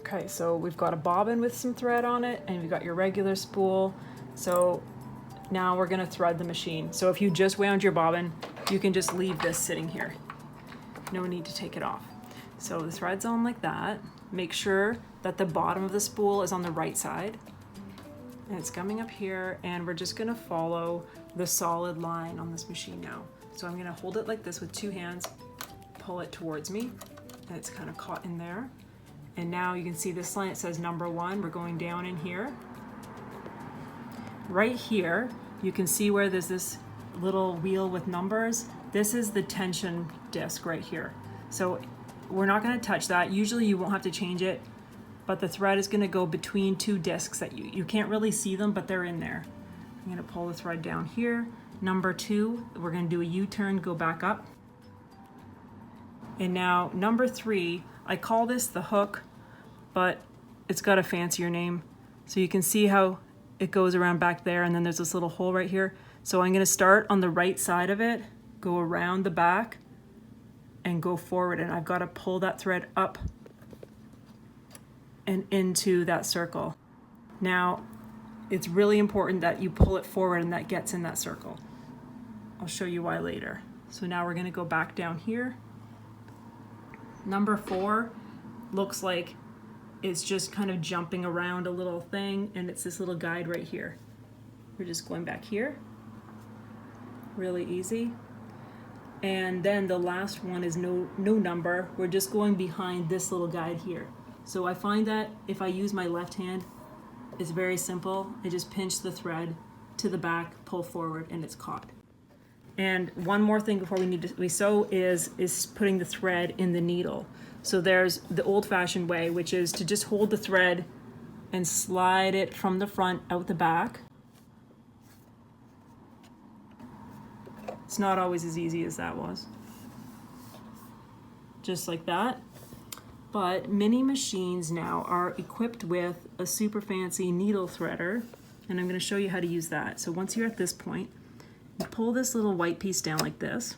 Okay, so we've got a bobbin with some thread on it, and you've got your regular spool. So now we're gonna thread the machine. So if you just wound your bobbin, you can just leave this sitting here. No need to take it off. So the thread's on like that. Make sure that the bottom of the spool is on the right side. And it's coming up here, and we're just gonna follow the solid line on this machine now. So I'm gonna hold it like this with two hands, pull it towards me, and it's kind of caught in there. And now you can see this line, it says number 1. We're going down in here. Right here, you can see where there's this little wheel with numbers. This is the tension disc right here. So we're not gonna touch that. Usually you won't have to change it, but the thread is gonna go between two discs that you can't really see them, but they're in there. I'm gonna pull the thread down here. Number 2, we're gonna do a U-turn, go back up. And now number 3, I call this the hook, but it's got a fancier name. So you can see how it goes around back there, and then there's this little hole right here. So I'm gonna start on the right side of it, go around the back, and go forward, and I've gotta pull that thread up and into that circle. Now, it's really important that you pull it forward and that gets in that circle. I'll show you why later. So now we're gonna go back down here. Number 4 looks like it's just kind of jumping around a little thing, and it's this little guide right here. We're just going back here. Really easy. And then the last one is no number. We're just going behind this little guide here. So I find that if I use my left hand, it's very simple. I just pinch the thread to the back, pull forward, and it's caught. And one more thing before we sew is putting the thread in the needle. So there's the old-fashioned way, which is to just hold the thread and slide it from the front out the back. It's not always as easy as that was. Just like that. But many machines now are equipped with a super fancy needle threader, and I'm going to show you how to use that. So once you're at this point, you pull this little white piece down like this.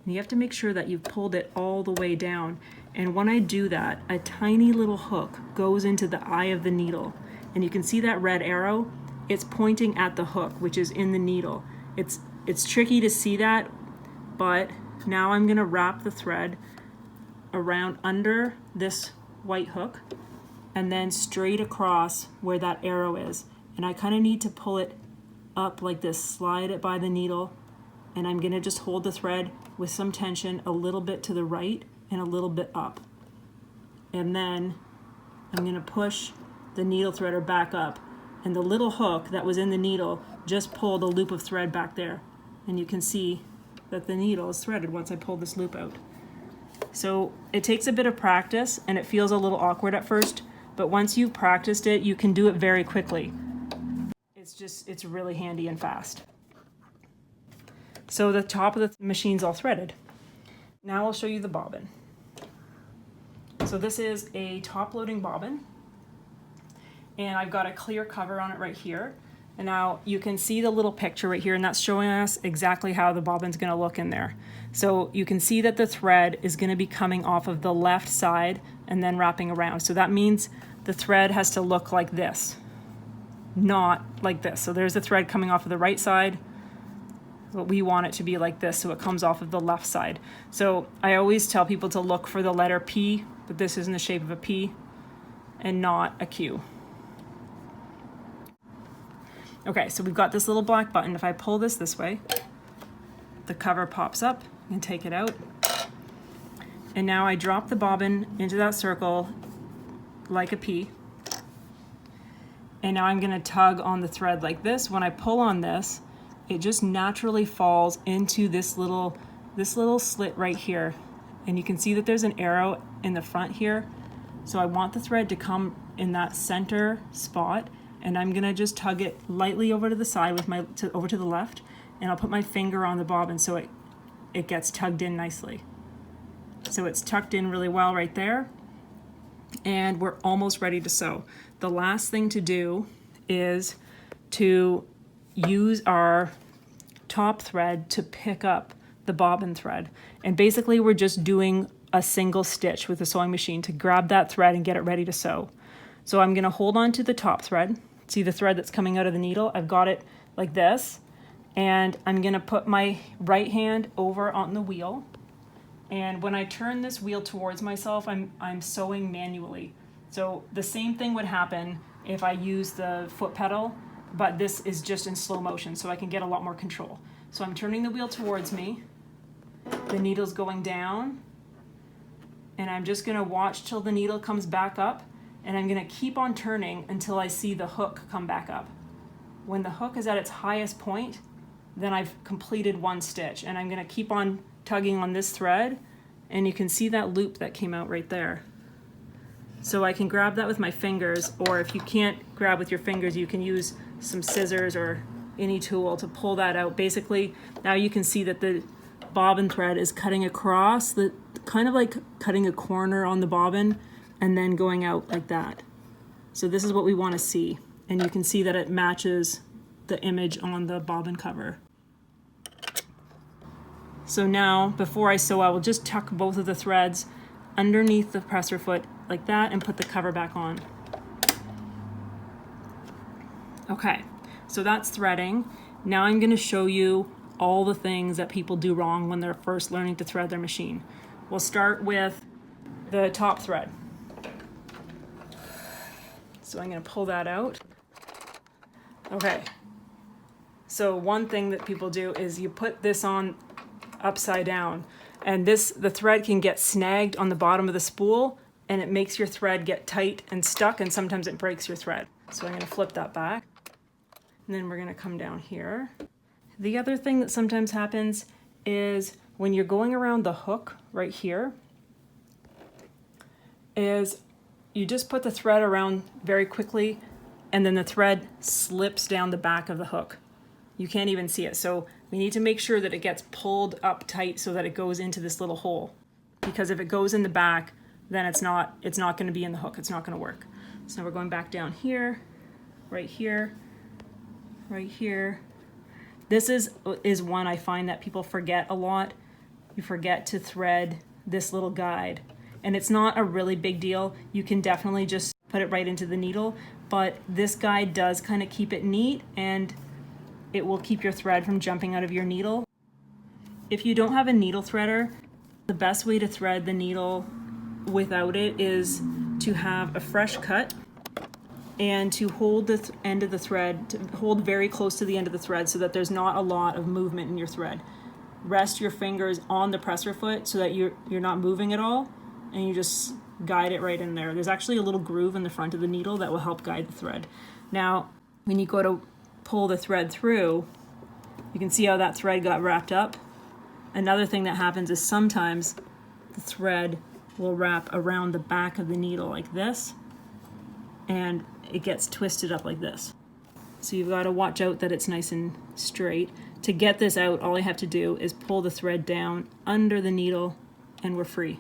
And you have to make sure that you've pulled it all the way down. And when I do that, a tiny little hook goes into the eye of the needle. And you can see that red arrow? It's pointing at the hook, which is in the needle. It's tricky to see that, but now I'm gonna wrap the thread around under this white hook and then straight across where that arrow is. And I kind of need to pull it up like this, slide it by the needle, and I'm gonna just hold the thread with some tension a little bit to the right and a little bit up. And then I'm gonna push the needle threader back up, and the little hook that was in the needle just pulled a loop of thread back there. And you can see that the needle is threaded once I pull this loop out. So it takes a bit of practice, and it feels a little awkward at first, but once you've practiced it, you can do it very quickly. It's really handy and fast. So the top of the machine's all threaded. Now I'll show you the bobbin. So this is a top-loading bobbin, and I've got a clear cover on it right here. And now you can see the little picture right here, and that's showing us exactly how the bobbin's gonna look in there. So you can see that the thread is gonna be coming off of the left side and then wrapping around. So that means the thread has to look like this, not like this. So there's the thread coming off of the right side, but we want it to be like this, so it comes off of the left side. So I always tell people to look for the letter P, but this is in the shape of a P and not a Q. Okay, so we've got this little black button. If I pull this way, the cover pops up and take it out. And now I drop the bobbin into that circle like a P. And now I'm gonna tug on the thread like this. When I pull on this, it just naturally falls into this little slit right here. And you can see that there's an arrow in the front here. So I want the thread to come in that center spot, and I'm gonna just tug it lightly over to the side with over to the left, and I'll put my finger on the bobbin so it gets tugged in nicely. So it's tucked in really well right there, and we're almost ready to sew. The last thing to do is to use our top thread to pick up the bobbin thread. And basically we're just doing a single stitch with the sewing machine to grab that thread and get it ready to sew. So I'm going to hold on to the top thread. See the thread that's coming out of the needle? I've got it like this. And I'm going to put my right hand over on the wheel. And when I turn this wheel towards myself, I'm sewing manually. So the same thing would happen if I use the foot pedal, but this is just in slow motion, so I can get a lot more control. So I'm turning the wheel towards me, the needle's going down, and I'm just gonna watch till the needle comes back up, and I'm gonna keep on turning until I see the hook come back up. When the hook is at its highest point, then I've completed one stitch, and I'm gonna keep on tugging on this thread, and you can see that loop that came out right there. So I can grab that with my fingers, or if you can't grab with your fingers, you can use some scissors or any tool to pull that out. Basically, now you can see that the bobbin thread is cutting across, the kind of like cutting a corner on the bobbin and then going out like that. So this is what we want to see. And you can see that it matches the image on the bobbin cover. So now, before I sew, I will just tuck both of the threads underneath the presser foot like that and put the cover back on. Okay, so that's threading. Now I'm going to show you all the things that people do wrong when they're first learning to thread their machine. We'll start with the top thread. So I'm going to pull that out. Okay, so one thing that people do is you put this on upside down, and the thread can get snagged on the bottom of the spool, and it makes your thread get tight and stuck, and sometimes it breaks your thread. So I'm going to flip that back, and then we're going to come down here. The other thing that sometimes happens is when you're going around the hook right here, is you just put the thread around very quickly, and then the thread slips down the back of the hook. You can't even see it. So we need to make sure that it gets pulled up tight so that it goes into this little hole. Because if it goes in the back, then it's not going to be in the hook. It's not going to work. So now we're going back down here, right here, right here. This is one I find that people forget a lot. You forget to thread this little guide. And it's not a really big deal. You can definitely just put it right into the needle, but this guide does kind of keep it neat, and it will keep your thread from jumping out of your needle. If you don't have a needle threader, the best way to thread the needle without it is to have a fresh cut and to hold the end of the thread, to hold very close to the end of the thread so that there's not a lot of movement in your thread. Rest your fingers on the presser foot so that you're not moving at all, and you just guide it right in there. There's actually a little groove in the front of the needle that will help guide the thread. Now, when you go to pull the thread through, you can see how that thread got wrapped up. Another thing that happens is sometimes the thread will wrap around the back of the needle like this, and it gets twisted up like this. So you've got to watch out that it's nice and straight. To get this out, all I have to do is pull the thread down under the needle, and we're free.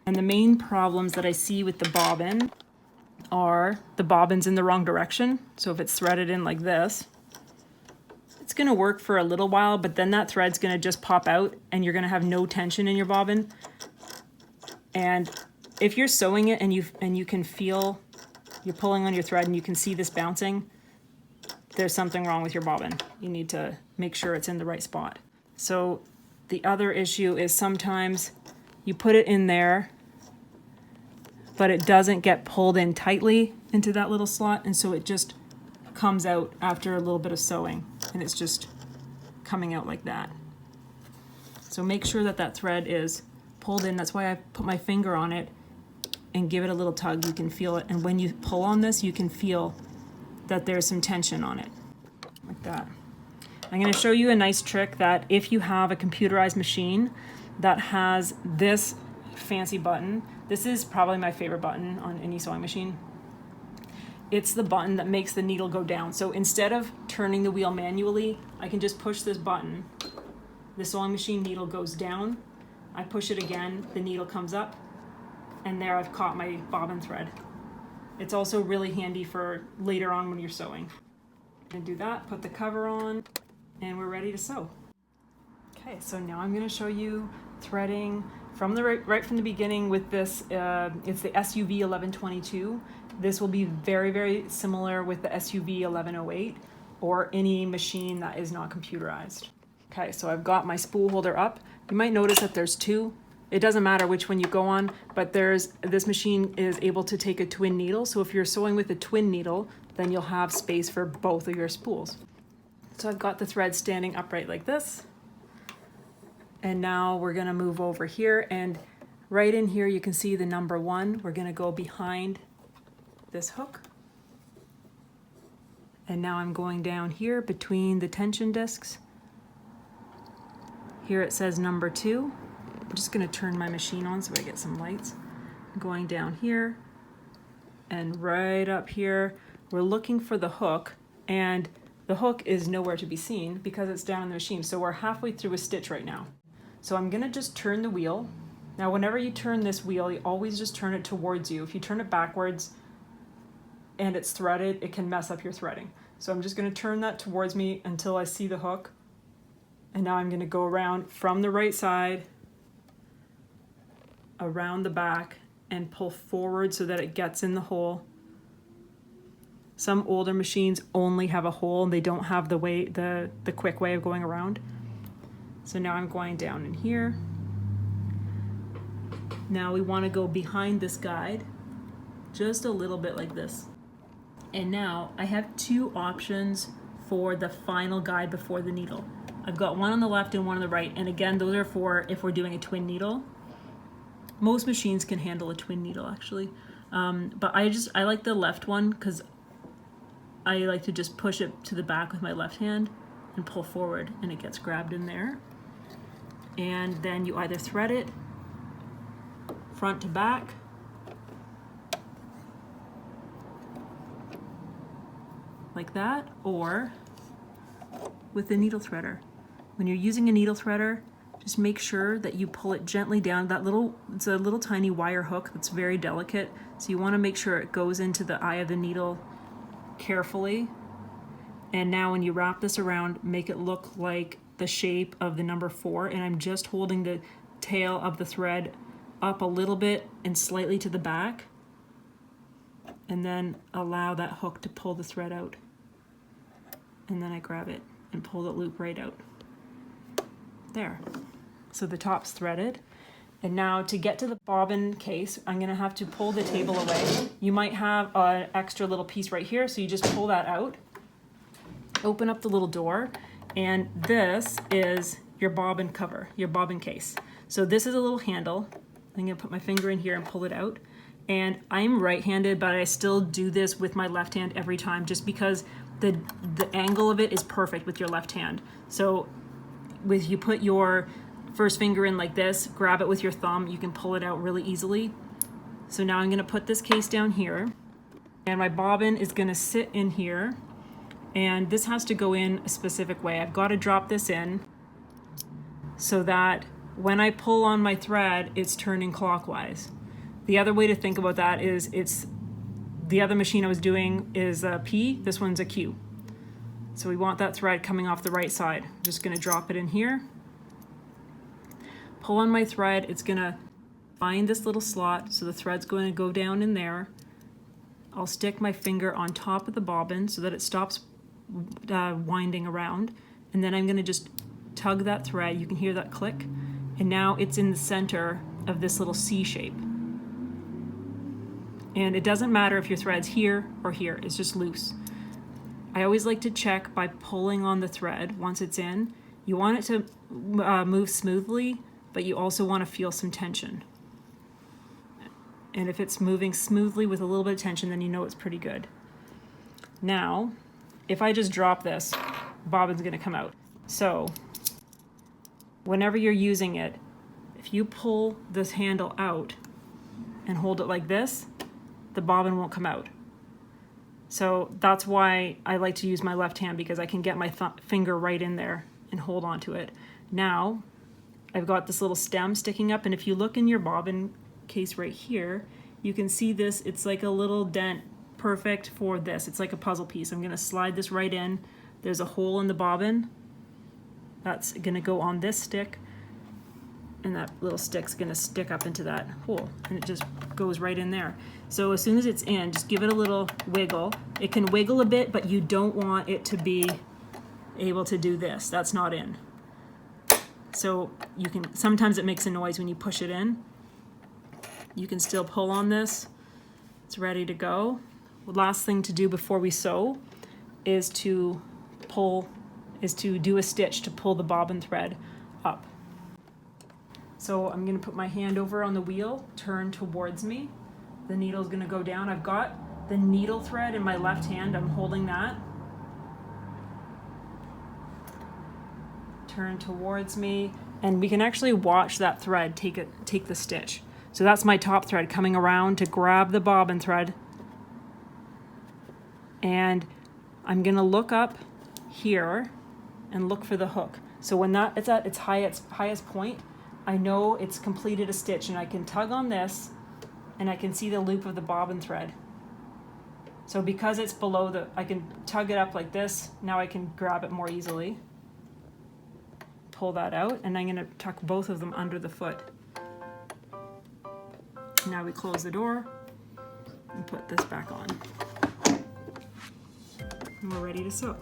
And the main problems that I see with the bobbin are the bobbin's in the wrong direction. So if it's threaded in like this, it's going to work for a little while, but then that thread's going to just pop out and you're going to have no tension in your bobbin. And if you're sewing it and you can feel you're pulling on your thread and you can see this bouncing, there's something wrong with your bobbin. You need to make sure it's in the right spot. So the other issue is sometimes you put it in there, but it doesn't get pulled in tightly into that little slot, and so it just comes out after a little bit of sewing, and it's just coming out like that. So make sure that that thread is pulled in. That's why I put my finger on it and give it a little tug. You can feel it, and when you pull on this, you can feel that there's some tension on it, like that. I'm going to show you a nice trick that if you have a computerized machine that has this fancy button, this is probably my favorite button on any sewing machine. It's the button that makes the needle go down. So instead of turning the wheel manually, I can just push this button. The sewing machine needle goes down. I push it again, the needle comes up, and there I've caught my bobbin thread. It's also really handy for later on when you're sewing. And do that, put the cover on, and we're ready to sew. Okay, so now I'm going to show you threading from the right from the beginning with this. It's the SUV 1122. This will be very, very similar with the SUV 1108 or any machine that is not computerized. Okay, so I've got my spool holder up. You might notice that there's two. It doesn't matter which one you go on, but this machine is able to take a twin needle. So if you're sewing with a twin needle, then you'll have space for both of your spools. So I've got the thread standing upright like this. And now we're gonna move over here, and right in here you can see the number 1. We're gonna go behind this hook. And now I'm going down here between the tension discs. Here it says number 2. I'm just gonna turn my machine on so I get some lights. I'm going down here and right up here. We're looking for the hook, and the hook is nowhere to be seen because it's down in the machine. So we're halfway through a stitch right now. So I'm gonna just turn the wheel. Now whenever you turn this wheel, you always just turn it towards you. If you turn it backwards and it's threaded, it can mess up your threading. So I'm just gonna turn that towards me until I see the hook. And now I'm gonna go around from the right side, around the back, and pull forward so that it gets in the hole. Some older machines only have a hole and they don't have the quick way of going around. So now I'm going down in here. Now we want to go behind this guide, just a little bit like this. And now I have 2 options for the final guide before the needle. I've got one on the left and one on the right. And again, those are for if we're doing a twin needle. Most machines can handle a twin needle actually. But I like the left one because I like to just push it to the back with my left hand and pull forward, and it gets grabbed in there. And then you either thread it front to back, like that, or with a needle threader. When you're using a needle threader, just make sure that you pull it gently down. It's a little tiny wire hook that's very delicate, so you want to make sure it goes into the eye of the needle carefully. And now when you wrap this around, make it look like the shape of the number 4, and I'm just holding the tail of the thread up a little bit and slightly to the back, and then allow that hook to pull the thread out. And then I grab it and pull the loop right out. There. So the top's threaded. And now to get to the bobbin case, I'm gonna have to pull the table away. You might have an extra little piece right here, so you just pull that out, open up the little door, and this is your bobbin cover, your bobbin case. So this is a little handle. I'm gonna put my finger in here and pull it out. And I'm right-handed, but I still do this with my left hand every time just because the angle of it is perfect with your left hand. So you put your first finger in like this, grab it with your thumb, you can pull it out really easily. So now I'm gonna put this case down here, and my bobbin is gonna sit in here, and this has to go in a specific way. I've gotta drop this in so that when I pull on my thread, it's turning clockwise. The other way to think about that is the other machine I was doing is a P, this one's a Q. So we want that thread coming off the right side. I'm just gonna drop it in here. Pull on my thread, it's gonna find this little slot, so the thread's going to go down in there. I'll stick my finger on top of the bobbin so that it stops winding around, and then I'm gonna just tug that thread. You can hear that click, and now it's in the center of this little C shape. And it doesn't matter if your thread's here or here, it's just loose. I always like to check by pulling on the thread once it's in. You want it to move smoothly, but you also want to feel some tension. And if it's moving smoothly with a little bit of tension, then you know it's pretty good. Now, if I just drop this, bobbin's gonna come out. So, whenever you're using it, if you pull this handle out and hold it like this, the bobbin won't come out. So that's why I like to use my left hand, because I can get my finger right in there and hold on to it. Now, I've got this little stem sticking up, and if you look in your bobbin case right here, you can see this, it's like a little dent, perfect for this. It's like a puzzle piece. I'm gonna slide this right in. There's a hole in the bobbin, That's gonna go on this stick, and that little stick's gonna stick up into that hole, and it just goes right in there. So as soon as it's in, just give it a little wiggle. It can wiggle a bit, but you don't want it to be able to do this. That's not in. So you can, sometimes it makes a noise when you push it in. You can still pull on this. It's ready to go. The last thing to do before we sew is to do a stitch to pull the bobbin thread up. So I'm gonna put my hand over on the wheel, turn towards me. The needle's gonna go down. I've got the needle thread in my left hand, I'm holding that. Turn towards me, and we can actually watch that thread take the stitch. So that's my top thread coming around to grab the bobbin thread. And I'm gonna look up here and look for the hook. So when it's at its highest point, I know it's completed a stitch, and I can tug on this and I can see the loop of the bobbin thread. So because it's below I can tug it up like this, now I can grab it more easily. Pull that out, and I'm gonna tuck both of them under the foot. Now we close the door and put this back on. And we're ready to sew.